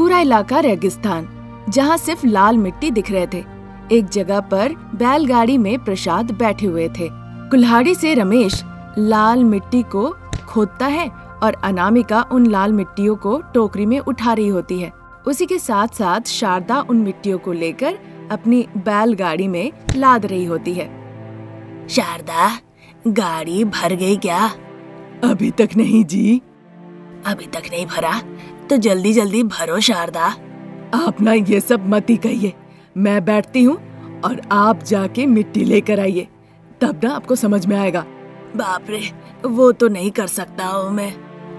पूरा इलाका रेगिस्तान, जहाँ सिर्फ लाल मिट्टी दिख रहे थे। एक जगह पर बैलगाड़ी में प्रसाद बैठे हुए थे। कुल्हाड़ी से रमेश लाल मिट्टी को खोदता है और अनामिका उन लाल मिट्टियों को टोकरी में उठा रही होती है। उसी के साथ साथ शारदा उन मिट्टियों को लेकर अपनी बैलगाड़ी में लाद रही होती है। शारदा, गाड़ी भर गई क्या? अभी तक नहीं जी। अभी तक नहीं भरा तो जल्दी जल्दी भरो शारदा। आप ना ये सब मत ही कहिए, मैं बैठती हूँ और आप जाके मिट्टी लेकर आइए, तब ना आपको समझ में आएगा। बाप रे, वो तो नहीं कर सकता हूँ मैं।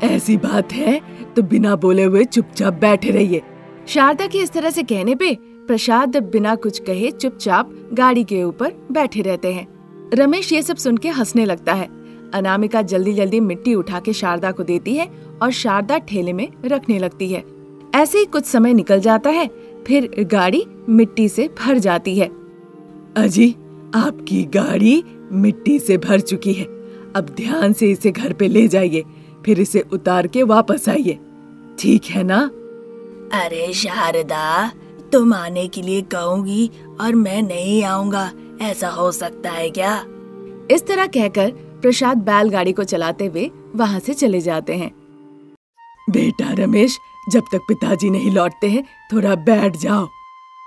ऐसी बात है तो बिना बोले हुए चुपचाप बैठे रहिए। शारदा के इस तरह से कहने पे प्रसाद बिना कुछ कहे चुपचाप गाड़ी के ऊपर बैठे रहते हैं। रमेश ये सब सुन के हंसने लगता है। अनामिका जल्दी जल्दी मिट्टी उठा के शारदा को देती है और शारदा ठेले में रखने लगती है। ऐसे ही कुछ समय निकल जाता है, फिर गाड़ी मिट्टी से भर जाती है। अजी, आपकी गाड़ी मिट्टी से भर चुकी है। अब ध्यान से इसे घर पे ले जाइए, फिर इसे उतार के वापस आइए, ठीक है ना? अरे शारदा, तुम आने के लिए कहोगी और मैं नहीं आऊंगा, ऐसा हो सकता है क्या? इस तरह कहकर प्रसाद बैलगाड़ी को चलाते हुए वहाँ से चले जाते हैं। बेटा रमेश, जब तक पिताजी नहीं लौटते हैं थोड़ा बैठ जाओ।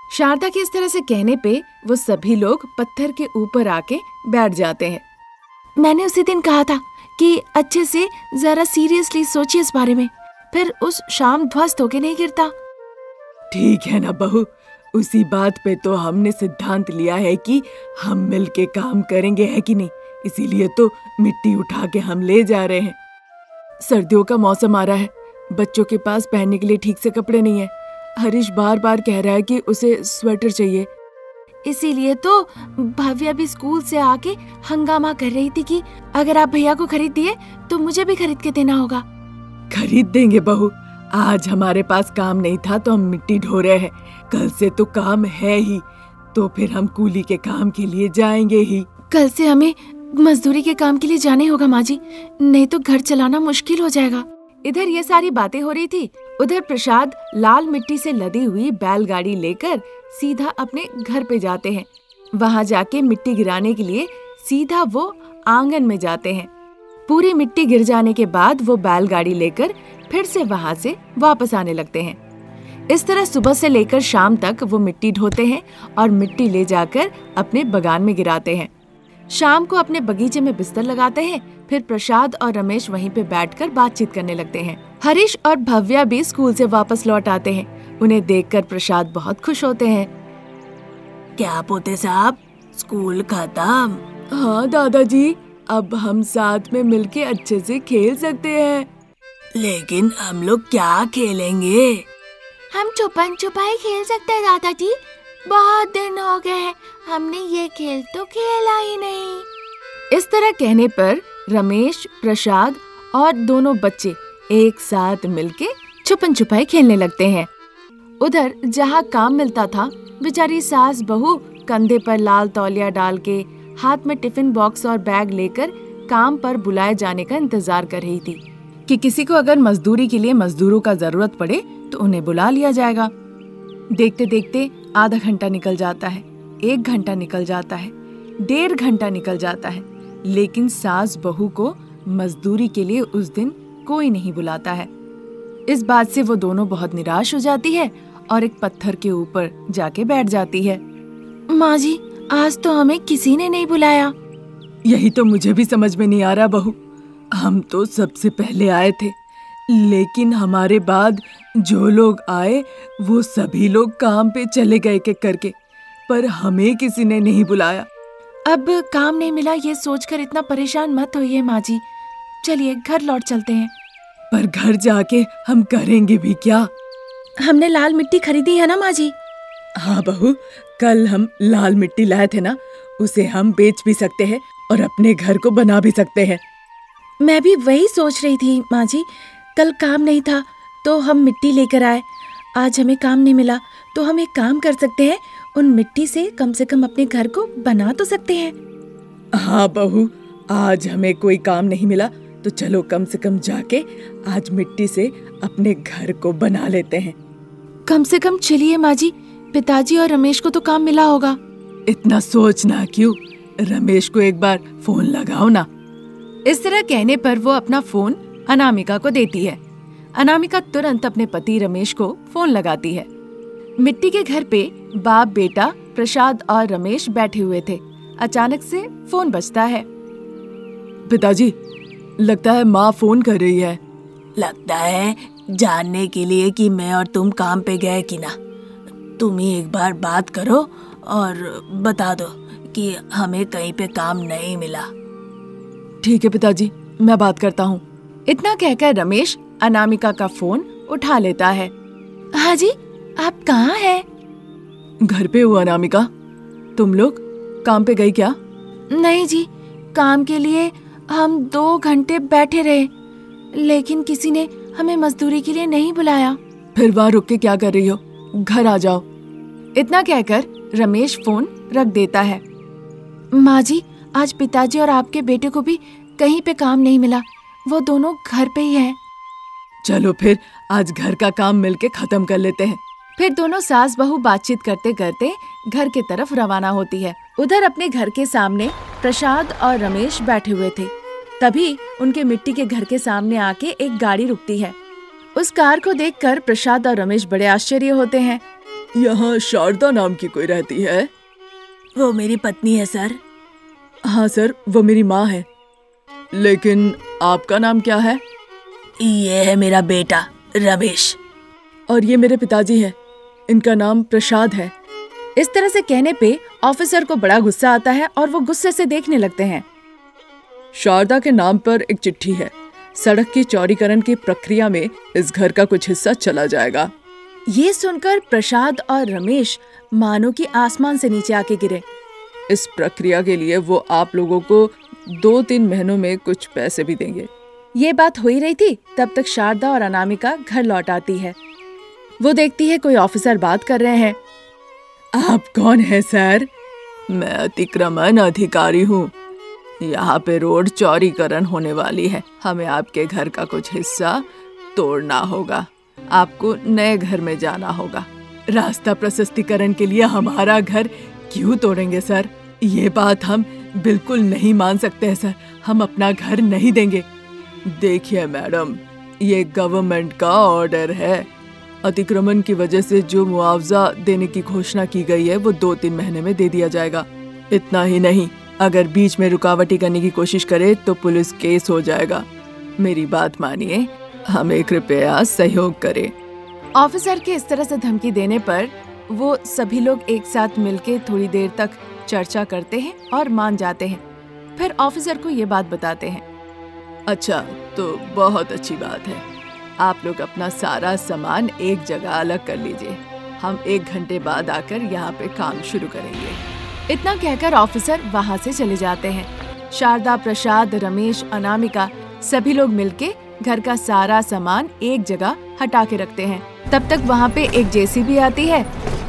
शारदा के इस तरह से कहने पे वो सभी लोग पत्थर के ऊपर आके बैठ जाते हैं। मैंने उसी दिन कहा था कि अच्छे से जरा सीरियसली सोचिए इस बारे में, फिर उस शाम ध्वस्त होके नहीं गिरता। ठीक है ना बहू, उसी बात पे तो हमने सिद्धांत लिया है कि हम मिलके काम करेंगे, है कि नहीं? इसीलिए तो मिट्टी उठा के हम ले जा रहे हैं। सर्दियों का मौसम आ रहा है, बच्चों के पास पहनने के लिए ठीक से कपड़े नहीं है। हरीश बार बार कह रहा है कि उसे स्वेटर चाहिए। इसीलिए तो भव्या भी स्कूल से आके हंगामा कर रही थी कि अगर आप भैया को खरीद दिए तो मुझे भी खरीद के देना होगा। खरीद देंगे बहू, आज हमारे पास काम नहीं था तो हम मिट्टी ढो रहे हैं, कल से तो काम है ही, तो फिर हम कूली के काम के लिए जाएंगे ही। कल से हमें मजदूरी के काम के लिए जाने होगा माँ जी, नहीं तो घर चलाना मुश्किल हो जाएगा। इधर ये सारी बातें हो रही थी, उधर प्रसाद लाल मिट्टी से लदी हुई बैलगाड़ी लेकर सीधा अपने घर पे जाते हैं। वहाँ जाके मिट्टी गिराने के लिए सीधा वो आंगन में जाते हैं। पूरी मिट्टी गिर जाने के बाद वो बैलगाड़ी लेकर फिर से वहाँ से वापस आने लगते हैं। इस तरह सुबह से लेकर शाम तक वो मिट्टी ढोते हैं और मिट्टी ले जाकर अपने बगान में गिराते हैं। शाम को अपने बगीचे में बिस्तर लगाते हैं, फिर प्रसाद और रमेश वहीं पे बैठकर बातचीत करने लगते हैं। हरीश और भव्या भी स्कूल से वापस लौट आते हैं। उन्हें देखकर प्रसाद बहुत खुश होते हैं। क्या पोते साहब, स्कूल खत्म? हाँ दादाजी, अब हम साथ में मिलके अच्छे से खेल सकते हैं। लेकिन हम लोग क्या खेलेंगे? हम छुपन छुपाई खेल सकते हैं दादाजी, बहुत दिन हो गए हैं, हमने ये खेल तो खेला ही नहीं। इस तरह कहने पर रमेश, प्रसाद और दोनों बच्चे एक साथ मिलके छुपन छुपाई खेलने लगते हैं। उधर जहाँ काम मिलता था, बेचारी सास बहू कंधे पर लाल तौलिया डाल के हाथ में टिफिन बॉक्स और बैग लेकर काम पर बुलाए जाने का इंतजार कर रही थी कि किसी को अगर मजदूरी के लिए मजदूरों का जरूरत पड़े तो उन्हें बुला लिया जाएगा। देखते देखते आधा घंटा निकल जाता है, 1 घंटा निकल जाता है, 1.5 घंटा निकल जाता है, लेकिन सास बहू को मजदूरी के लिए उस दिन कोई नहीं बुलाता है। इस बात से वो दोनों बहुत निराश हो जाती है और एक पत्थर के ऊपर जाके बैठ जाती है। माँ जी, आज तो हमें किसी ने नहीं बुलाया। यही तो मुझे भी समझ में नहीं आ रहा बहू, हम तो सबसे पहले आए थे, लेकिन हमारे बाद जो लोग आए वो सभी लोग काम पे चले गए के करके, पर हमें किसी ने नहीं बुलाया। अब काम नहीं मिला ये सोचकर इतना परेशान मत होइए माँ जी, चलिए घर लौट चलते हैं। पर घर जाके हम करेंगे भी क्या? हमने लाल मिट्टी खरीदी है ना माँ जी? हाँ बहू, कल हम लाल मिट्टी लाए थे ना, उसे हम बेच भी सकते हैं और अपने घर को बना भी सकते हैं। मैं भी वही सोच रही थी माँ जी, कल काम नहीं था तो हम मिट्टी लेकर आए, आज हमें काम नहीं मिला तो हम एक काम कर सकते हैं, उन मिट्टी से कम अपने घर को बना तो सकते हैं। हाँ बहू, आज हमें कोई काम नहीं मिला तो चलो कम से कम जाके आज मिट्टी से अपने घर को बना लेते हैं। कम से कम चलिए माँ जी, पिताजी और रमेश को तो काम मिला होगा। इतना सोचना क्यों, रमेश को एक बार फोन लगाओ ना। इस तरह कहने पर वो अपना फोन अनामिका को देती है। अनामिका तुरंत अपने पति रमेश को फोन लगाती है। मिट्टी के घर पे बाप बेटा प्रसाद और रमेश बैठे हुए थे। अचानक से फोन बजता है। पिताजी, लगता है माँ फोन कर रही है। लगता है जानने के लिए कि मैं और तुम काम पे गए कि ना। तुम ही एक बार बात करो और बता दो कि हमें कहीं पे काम नहीं मिला। ठीक है पिताजी, मैं बात करता हूँ। इतना कहकर रमेश अनामिका का फोन उठा लेता है। हाँ जी, आप कहाँ हैं? घर पे हूँ अनामिका। तुम लोग काम पे गई क्या? नहीं जी, काम के लिए हम 2 घंटे बैठे रहे, लेकिन किसी ने हमें मजदूरी के लिए नहीं बुलाया। फिर वहाँ रुक के क्या कर रही हो? घर आ जाओ। इतना कहकर रमेश फोन रख देता है। माँ जी, आज पिताजी और आपके बेटे को भी कहीं पे काम नहीं मिला, वो दोनों घर पे ही हैं। चलो फिर आज घर का काम मिलके खत्म कर लेते हैं। फिर दोनों सास बहू बातचीत करते करते घर के तरफ रवाना होती है। उधर अपने घर के सामने प्रसाद और रमेश बैठे हुए थे। तभी उनके मिट्टी के घर के सामने आके एक गाड़ी रुकती है। उस कार को देखकर प्रसाद और रमेश बड़े आश्चर्य होते हैं। यहाँ शारदा नाम की कोई रहती है? वो मेरी पत्नी है सर। हाँ सर, वो मेरी माँ है। लेकिन आपका नाम क्या है? ये है मेरा बेटा रमेश। और ये मेरे पिताजी हैं, इनका नाम प्रसाद है। इस तरह से कहने पे ऑफिसर को बड़ा गुस्सा आता है और वो गुस्से से देखने लगते हैं। शारदा के नाम पर एक चिट्ठी है। सड़क की चौड़ीकरण की प्रक्रिया में इस घर का कुछ हिस्सा चला जाएगा। ये सुनकर प्रसाद और रमेश मानो कि आसमान से नीचे आके गिरे। इस प्रक्रिया के लिए वो आप लोगों को 2-3 महीनों में कुछ पैसे भी देंगे। ये बात हो ही रही थी, तब तक शारदा और अनामिका घर लौट आती है। वो देखती है कोई ऑफिसर बात कर रहे हैं। आप कौन है सर? मैं अतिक्रमण अधिकारी हूँ। यहाँ पे रोड चौड़ीकरण होने वाली है, हमें आपके घर का कुछ हिस्सा तोड़ना होगा। आपको नए घर में जाना होगा। रास्ता प्रशस्तीकरण के लिए हमारा घर क्यों तोड़ेंगे सर? ये बात हम बिल्कुल नहीं मान सकते हैं सर, हम अपना घर नहीं देंगे। देखिए मैडम, ये गवर्नमेंट का ऑर्डर है। अतिक्रमण की वजह से जो मुआवजा देने की घोषणा की गई है वो 2-3 महीने में दे दिया जाएगा। इतना ही नहीं, अगर बीच में रुकावटी करने की कोशिश करे तो पुलिस केस हो जाएगा। मेरी बात मानिए, हमें कृपया सहयोग करें। ऑफिसर के इस तरह से धमकी देने पर वो सभी लोग एक साथ मिलके थोड़ी देर तक चर्चा करते हैं और मान जाते हैं। फिर ऑफिसर को ये बात बताते हैं। अच्छा, तो बहुत अच्छी बात है। आप लोग अपना सारा सामान एक जगह अलग कर लीजिए। हम 1 घंटे बाद आकर यहाँ पे काम शुरू करेंगे। इतना कहकर ऑफिसर वहाँ से चले जाते हैं। शारदा, प्रसाद, रमेश, अनामिका सभी लोग मिलके घर का सारा सामान एक जगह हटा के रखते हैं। तब तक वहाँ पे एक जेसीबी आती है।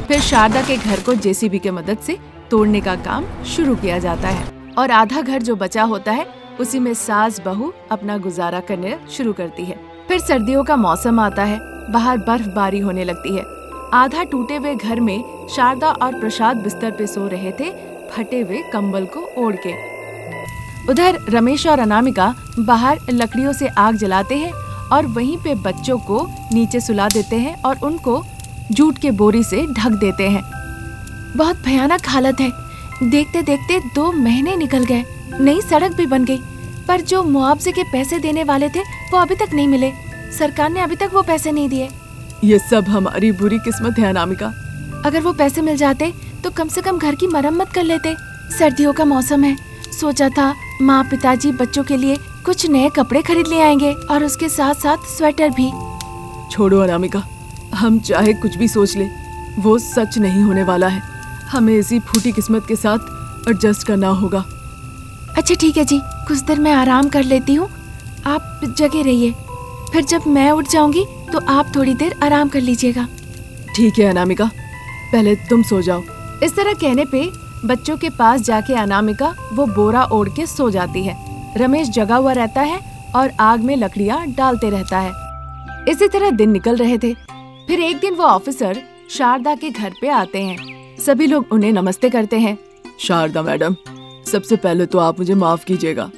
फिर शारदा के घर को जेसीबी के मदद से तोड़ने का काम शुरू किया जाता है और आधा घर जो बचा होता है उसी में सास बहू अपना गुजारा करने शुरू करती है। फिर सर्दियों का मौसम आता है, बाहर बर्फबारी होने लगती है। आधा टूटे हुए घर में शारदा और प्रसाद बिस्तर पे सो रहे थे, फटे हुए कंबल को ओढ़ के। उधर रमेश और अनामिका बाहर लकड़ियों से आग जलाते हैं और वहीं पे बच्चों को नीचे सुला देते हैं और उनको जूट के बोरी से ढक देते हैं। बहुत भयानक हालत है। देखते देखते 2 महीने निकल गए, नई सड़क भी बन गई, पर जो मुआवजे के पैसे देने वाले थे वो अभी तक नहीं मिले। सरकार ने अभी तक वो पैसे नहीं दिए। ये सब हमारी बुरी किस्मत है अनामिका। अगर वो पैसे मिल जाते तो कम से कम घर की मरम्मत कर लेते। सर्दियों का मौसम है, सोचा था माँ, पिताजी बच्चों के लिए कुछ नए कपड़े खरीद ले आएंगे और उसके साथ साथ स्वेटर भी। छोड़ो अनामिका, हम चाहे कुछ भी सोच ले, वो सच नहीं होने वाला है। हमें इसी फूटी किस्मत के साथ एडजस्ट करना होगा। अच्छा ठीक है जी, कुछ देर मैं आराम कर लेती हूँ, आप जगे रहिए। फिर जब मैं उठ जाऊंगी तो आप थोड़ी देर आराम कर लीजिएगा। ठीक है अनामिका, पहले तुम सो जाओ। इस तरह कहने पे बच्चों के पास जाके अनामिका वो बोरा ओढ़ के सो जाती है। रमेश जगा हुआ रहता है और आग में लकड़ियाँ डालते रहता है। इसी तरह दिन निकल रहे थे। फिर एक दिन वो ऑफिसर शारदा के घर पे आते हैं। सभी लोग उन्हें नमस्ते करते हैं। शारदा मैडम, सबसे पहले तो आप मुझे माफ कीजिएगा।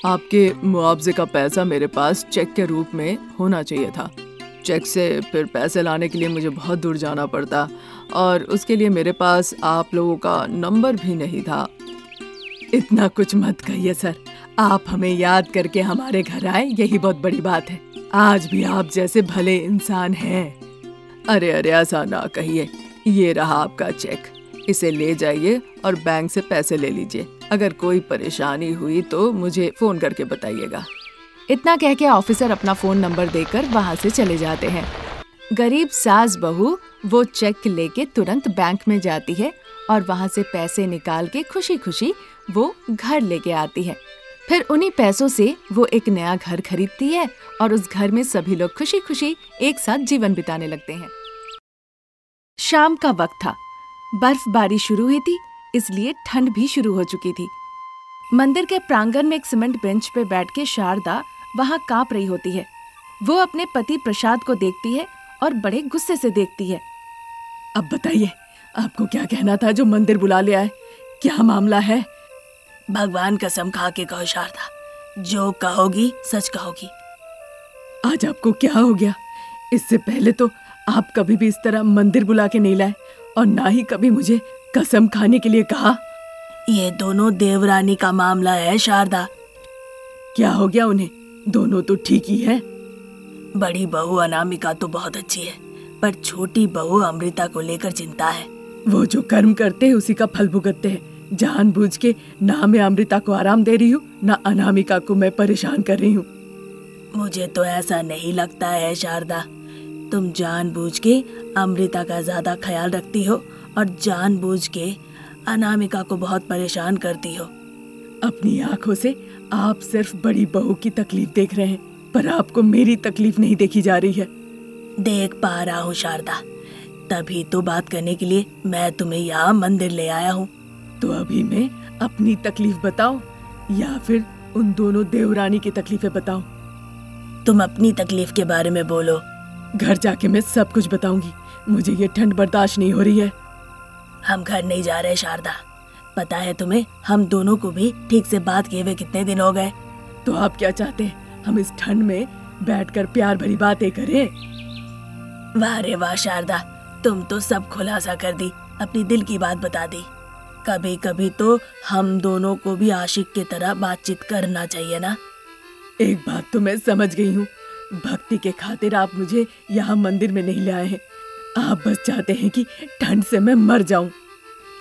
आपके मुआवजे का पैसा मेरे पास चेक के रूप में होना चाहिए था। चेक से फिर पैसे लाने के लिए मुझे बहुत दूर जाना पड़ता और उसके लिए मेरे पास आप लोगों का नंबर भी नहीं था। इतना कुछ मत कहिए सर, आप हमें याद करके हमारे घर आए, यही बहुत बड़ी बात है। आज भी आप जैसे भले इंसान हैं। अरे अरे, ऐसा ना कहिए। ये रहा आपका चेक, इसे ले जाइए और बैंक से पैसे ले लीजिए। अगर कोई परेशानी हुई तो मुझे फोन करके बताइएगा। इतना कह के ऑफिसर अपना फोन नंबर देकर वहाँ से चले जाते हैं। गरीब सास बहू वो चेक लेके तुरंत बैंक में जाती है और वहाँ से पैसे निकाल के खुशी खुशी वो घर लेके आती है। फिर उन्हीं पैसों से वो एक नया घर खरीदती है और उस घर में सभी लोग खुशी खुशी एक साथ जीवन बिताने लगते हैं। शाम का वक्त था, बर्फबारी शुरू हुई थी, इसलिए ठंड भी शुरू हो चुकी थी। मंदिर के प्रांगण में एक सीमेंट बेंच पे बैठ के शारदा वहाँ कांप रही होती है। वो अपने पति प्रसाद को देखती है और बड़े गुस्से से देखती है। अब बताइए, आपको क्या कहना था जो मंदिर बुला लिया है? क्या मामला है? भगवान कसम खा के कहो शारदा, जो कहोगी सच कहोगी। आज आपको क्या हो गया? इससे पहले तो आप कभी भी इस तरह मंदिर बुला के नहीं लाए और ना ही कभी मुझे कसम खाने के लिए कहा। ये दोनों देवरानी का मामला है शारदा। क्या हो गया उन्हें? दोनों तो ठीक ही है। बड़ी बहू अनामिका तो बहुत अच्छी है, पर छोटी बहू अमृता को लेकर चिंता है। वो जो कर्म करते हैं उसी का फल भुगतते हैं। जानबूझ के ना मैं अमृता को आराम दे रही हूँ, ना अनामिका को मैं परेशान कर रही हूँ। मुझे तो ऐसा नहीं लगता है शारदा। तुम जानबूझ के अमृता का ज्यादा ख्याल रखती हो और जानबूझ के अनामिका को बहुत परेशान करती हो। अपनी आंखों से आप सिर्फ बड़ी बहू की तकलीफ देख रहे हैं, पर आपको मेरी तकलीफ नहीं देखी जा रही है। देख पा रहा हूँ शारदा, तभी तो बात करने के लिए मैं तुम्हें यहाँ मंदिर ले आया हूँ। तो अभी मैं अपनी तकलीफ बताऊं या फिर उन दोनों देवरानी की तकलीफें बताऊं? तुम अपनी तकलीफ के बारे में बोलो। घर जाके मैं सब कुछ बताऊंगी। मुझे ये ठंड बर्दाश्त नहीं हो रही है। हम घर नहीं जा रहे शारदा। पता है तुम्हें, हम दोनों को भी ठीक से बात किए हुए कितने दिन हो गए। तो आप क्या चाहते हैं, हम इस ठंड में बैठकर प्यार भरी बातें करें? वाह रे वाह शारदा, तुम तो सब खुलासा कर दी, अपनी दिल की बात बता दी। कभी कभी तो हम दोनों को भी आशिक की तरह बातचीत करना चाहिए ना। एक बात तो मैं समझ गई हूँ, भक्ति के खातिर आप मुझे यहाँ मंदिर में नहीं लाए हैं। आप बस चाहते हैं कि ठंड से मैं मर जाऊं।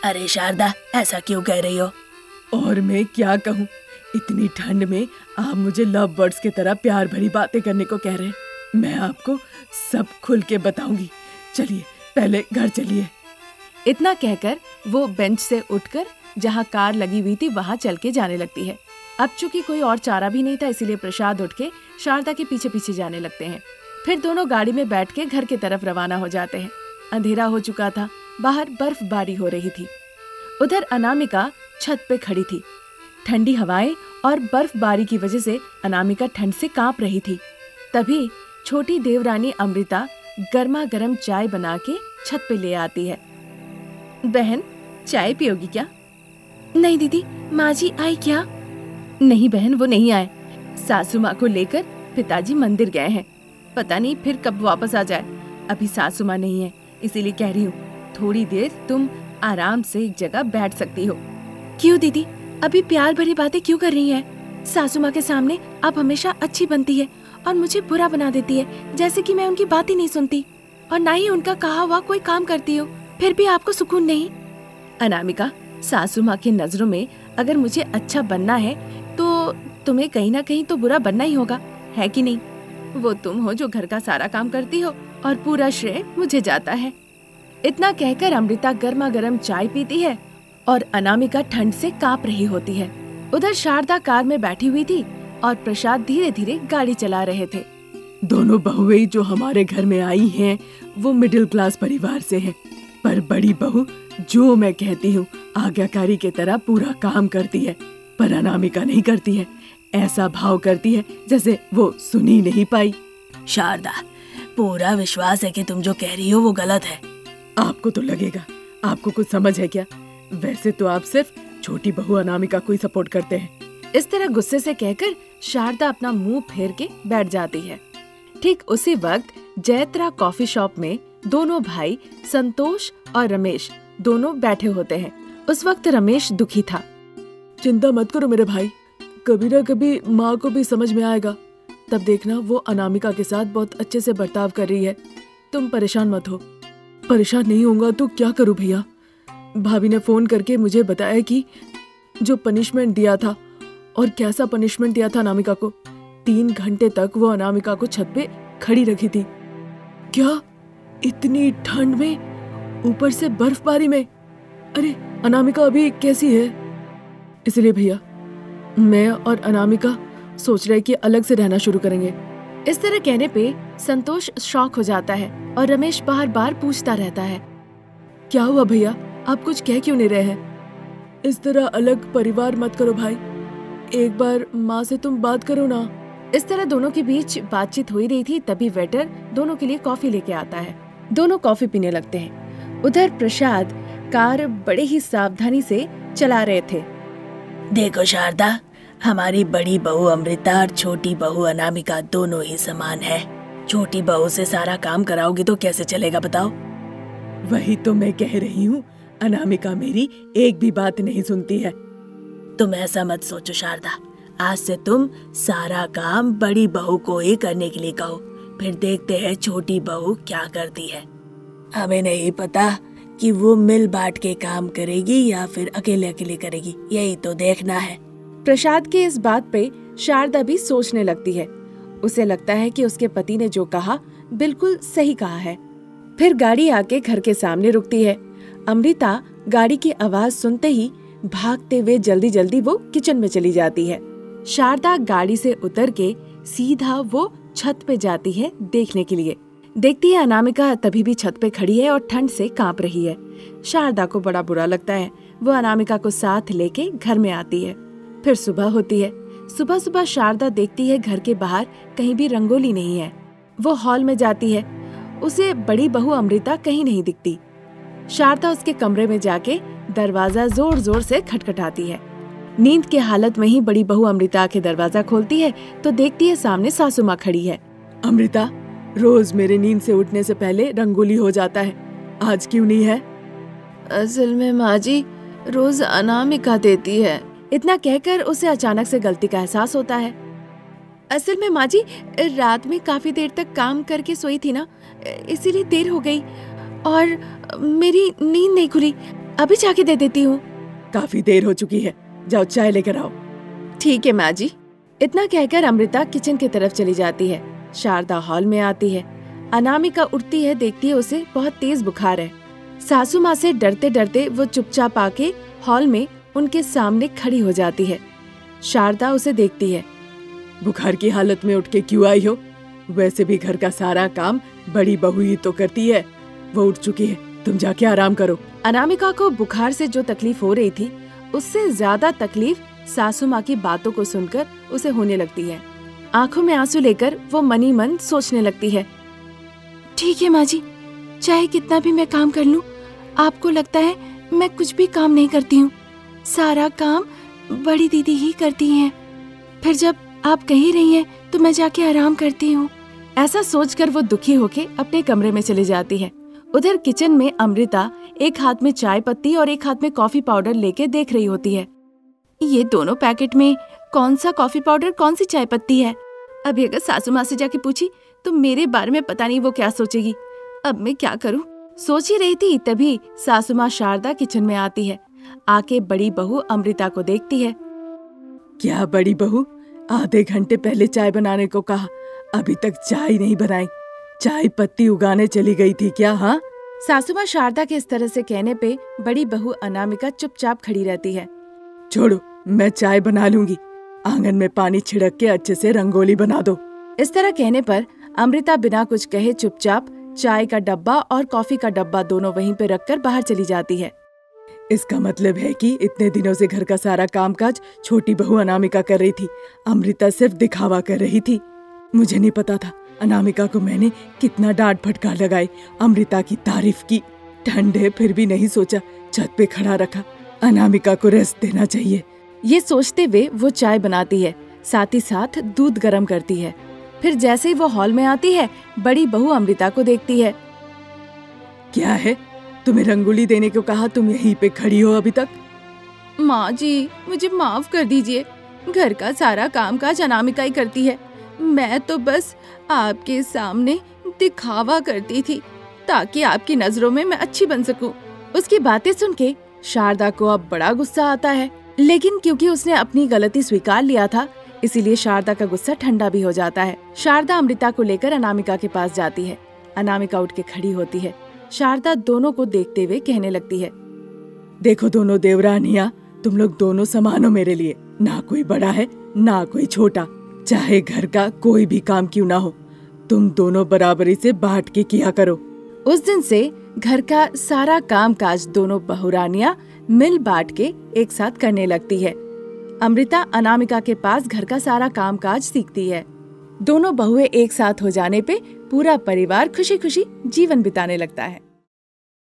अरे शारदा, ऐसा क्यों कह रही हो? और मैं क्या कहूँ, इतनी ठंड में आप मुझे लव बर्ड्स की तरह प्यार भरी बातें करने को कह रहे हैं। मैं आपको सब खुल के बताऊंगी। चलिए पहले घर चलिए। इतना कहकर वो बेंच से उठकर जहाँ कार लगी हुई थी वहाँ चल के जाने लगती है। अब चूंकि कोई और चारा भी नहीं था, इसीलिए प्रसाद उठ के शारदा के पीछे पीछे जाने लगते हैं। फिर दोनों गाड़ी में बैठ के घर की तरफ रवाना हो जाते हैं। अंधेरा हो चुका था, बाहर बर्फबारी हो रही थी। उधर अनामिका छत पे खड़ी थी। ठंडी हवाएं और बर्फबारी की वजह से अनामिका ठंड से कांप रही थी। तभी छोटी देवरानी अमृता गर्मा गर्म चाय बना के छत पे ले आती है। बहन, चाय पियोगी क्या? नहीं दीदी, माँ जी आई क्या? नहीं बहन, वो नहीं आए। सासू माँ को लेकर पिताजी मंदिर गए हैं, पता नहीं फिर कब वापस आ जाए। अभी सासू माँ नहीं है, इसीलिए कह रही हूँ थोड़ी देर तुम आराम से एक जगह बैठ सकती हो। क्यों दीदी, अभी प्यार भरी बातें क्यों कर रही हैं? सासू माँ के सामने आप हमेशा अच्छी बनती है और मुझे बुरा बना देती है, जैसे कि मैं उनकी बात ही नहीं सुनती और ना ही उनका कहा हुआ कोई काम करती हो, फिर भी आपको सुकून नहीं। अनामिका, सासू माँ की नजरों में अगर मुझे अच्छा बनना है तो तुम्हें कहीं ना कहीं तो बुरा बनना ही होगा, है कि नहीं? वो तुम हो जो घर का सारा काम करती हो और पूरा श्रेय मुझे जाता है। इतना कहकर अमृता गर्मा गर्म चाय पीती है और अनामिका ठंड से कांप रही होती है। उधर शारदा कार में बैठी हुई थी और प्रसाद धीरे धीरे गाड़ी चला रहे थे। दोनों बहुएं जो हमारे घर में आई हैं, वो मिडिल क्लास परिवार से हैं, पर बड़ी बहू जो मैं कहती हूँ आज्ञाकारी की तरह पूरा काम करती है, पर अनामिका नहीं करती है। ऐसा भाव करती है जैसे वो सुन ही नहीं पाई। शारदा, पूरा विश्वास है कि तुम जो कह रही हो वो गलत है। आपको तो लगेगा, आपको कुछ समझ है क्या? वैसे तो आप सिर्फ छोटी बहू अनामिका को ही सपोर्ट करते हैं। इस तरह गुस्से से कहकर शारदा अपना मुंह फेर के बैठ जाती है। ठीक उसी वक्त जयत्रा कॉफी शॉप में दोनों भाई संतोष और रमेश दोनों बैठे होते हैं। उस वक्त रमेश दुखी था। चिंता मत करो मेरे भाई, कभी ना कभी माँ को भी समझ में आएगा, तब देखना वो अनामिका के साथ बहुत अच्छे से बर्ताव कर रही है। तुम परेशान मत हो। परेशान नहीं होऊंगा तो क्या करूं भैया? भाभी ने फोन करके मुझे बताया कि जो पनिशमेंट दिया था, और कैसा पनिशमेंट दिया था अनामिका को। 3 घंटे तक वो अनामिका को छत पे खड़ी रखी थी। क्या? इतनी ठंड में, ऊपर से बर्फबारी में? अरे अनामिका अभी कैसी है? इसलिए भैया मैं और अनामिका सोच रहे कि अलग से रहना शुरू करेंगे। इस तरह कहने पे संतोष शॉक हो जाता है और रमेश बार बार पूछता रहता है, क्या हुआ भैया, आप कुछ कह क्यों नहीं रहे हैं? इस तरह अलग परिवार मत करो भाई, एक बार माँ से तुम बात करो ना। इस तरह दोनों के बीच बातचीत हो ही रही थी, तभी वेटर दोनों के लिए कॉफी लेके आता है। दोनों कॉफी पीने लगते हैं। उधर प्रसाद कार बड़े ही सावधानी से चला रहे थे। देखो शारदा, हमारी बड़ी बहू अमृता और छोटी बहू अनामिका दोनों ही समान है। छोटी बहू से सारा काम कराओगी तो कैसे चलेगा बताओ? वही तो मैं कह रही हूँ, अनामिका मेरी एक भी बात नहीं सुनती है। तुम ऐसा मत सोचो शारदा, आज से तुम सारा काम बड़ी बहू को ही करने के लिए कहो, फिर देखते हैं छोटी बहू क्या करती है। हमें नहीं पता कि वो मिल बांट के काम करेगी या फिर अकेले अकेले करेगी, यही तो देखना है। प्रसाद के इस बात पे शारदा भी सोचने लगती है। उसे लगता है कि उसके पति ने जो कहा बिल्कुल सही कहा है। फिर गाड़ी आके घर के सामने रुकती है। अमृता गाड़ी की आवाज सुनते ही भागते हुए जल्दी जल्दी वो किचन में चली जाती है। शारदा गाड़ी से उतर के सीधा वो छत पे जाती है देखने के लिए। देखती है अनामिका तभी भी छत पे खड़ी है और ठंड से कांप रही है। शारदा को बड़ा बुरा लगता है। वो अनामिका को साथ लेके घर में आती है। फिर सुबह होती है। सुबह सुबह शारदा देखती है घर के बाहर कहीं भी रंगोली नहीं है। वो हॉल में जाती है। उसे बड़ी बहू अमृता कहीं नहीं दिखती। शारदा उसके कमरे में जाके दरवाजा जोर जोर से खटखटाती है। नींद के हालत में ही बड़ी बहू अमृता के दरवाजा खोलती है तो देखती है सामने सासू माँ खड़ी है। अमृता, रोज मेरे नींद से उठने से पहले रंगोली हो जाता है, आज क्यों नहीं है? असल में माँ जी, रोज अनामिका देती है। इतना कहकर उसे अचानक से गलती का एहसास होता है। असल में माँ जी, रात में काफी देर तक काम करके सोई थी ना, इसीलिए देर हो गई और मेरी नींद नहीं खुली। अभी जाके दे देती हूँ। काफी देर हो चुकी है, जाओ चाय लेकर आओ। ठीक है माँ जी। इतना कहकर अमृता किचन की तरफ चली जाती है। शारदा हॉल में आती है। अनामिका उठती है, देखती है उसे बहुत तेज बुखार है। सासू माँ से डरते डरते वो चुपचाप आके हॉल में उनके सामने खड़ी हो जाती है। शारदा उसे देखती है। बुखार की हालत में उठ के क्यों आई हो? वैसे भी घर का सारा काम बड़ी बहू ही तो करती है। वो उठ चुकी है, तुम जाके आराम करो। अनामिका को बुखार से जो तकलीफ हो रही थी, उससे ज्यादा तकलीफ सासू माँ की बातों को सुनकर उसे होने लगती है। आंखों में आंसू लेकर वो मनी मन सोचने लगती है, ठीक है माँ जी, चाहे कितना भी मैं काम कर लूँ, आपको लगता है मैं कुछ भी काम नहीं करती हूँ। सारा काम बड़ी दीदी ही करती हैं। फिर जब आप कहीं रही हैं तो मैं जाके आराम करती हूँ। ऐसा सोचकर वो दुखी होके अपने कमरे में चली जाती है। उधर किचन में अमृता एक हाथ में चाय पत्ती और एक हाथ में कॉफी पाउडर लेके देख रही होती है। ये दोनों पैकेट में कौन सा कॉफी पाउडर, कौन सी चाय पत्ती है? अभी अगर सासू माँ से जाके पूछी तो मेरे बारे में पता नहीं वो क्या सोचेगी। अब मैं क्या करूँ? सोच ही रही थी तभी सासू माँ शारदा किचन में आती है। आके बड़ी बहू अमृता को देखती है। क्या बड़ी बहू, आधे घंटे पहले चाय बनाने को कहा, अभी तक चाय नहीं बनाई? चाय पत्ती उगाने चली गई थी क्या? हाँ? सासू माँ शारदा के इस तरह से कहने पे बड़ी बहू अनामिका चुपचाप खड़ी रहती है। छोड़ो, मैं चाय बना लूंगी। आंगन में पानी छिड़क के अच्छे से रंगोली बना दो। इस तरह कहने पर अमृता बिना कुछ कहे चुपचाप चाय का डब्बा और कॉफी का डब्बा दोनों वहीं पे रखकर बाहर चली जाती है। इसका मतलब है कि इतने दिनों से घर का सारा कामकाज छोटी बहू अनामिका कर रही थी, अमृता सिर्फ दिखावा कर रही थी। मुझे नहीं पता था अनामिका को मैंने कितना डांट फटकार लगाई, अमृता की तारीफ की, ठंड है फिर भी नहीं सोचा छत पे खड़ा रखा। अनामिका को रेस्ट देना चाहिए। ये सोचते हुए वो चाय बनाती है, साथ ही साथ दूध गर्म करती है। फिर जैसे ही वो हॉल में आती है, बड़ी बहू अमृता को देखती है। क्या है, तुम्हें रंगोली देने को कहा, तुम यहीं पे खड़ी हो अभी तक? माँ जी, मुझे माफ कर दीजिए, घर का सारा कामकाज अनामिका ही करती है। मैं तो बस आपके सामने दिखावा करती थी ताकि आपकी नजरों में मैं अच्छी बन सकूं। उसकी बातें सुन के शारदा को अब बड़ा गुस्सा आता है, लेकिन क्योंकि उसने अपनी गलती स्वीकार लिया था, इसीलिए शारदा का गुस्सा ठंडा भी हो जाता है। शारदा अमृता को लेकर अनामिका के पास जाती है। अनामिका उठ के खड़ी होती है। शारदा दोनों को देखते हुए कहने लगती है, देखो दोनों देवरानियां, तुम लोग दोनों समान हो मेरे लिए। ना कोई बड़ा है ना कोई छोटा, चाहे घर का कोई भी काम क्यों ना हो, तुम दोनों बराबरी से बांट के किया करो। उस दिन से घर का सारा काम काज दोनों बहुरानियां मिल बांट के एक साथ करने लगती है। अमृता अनामिका के पास घर का सारा काम काज सीखती है। दोनों बहुएं एक साथ हो जाने पे पूरा परिवार खुशी खुशी जीवन बिताने लगता है।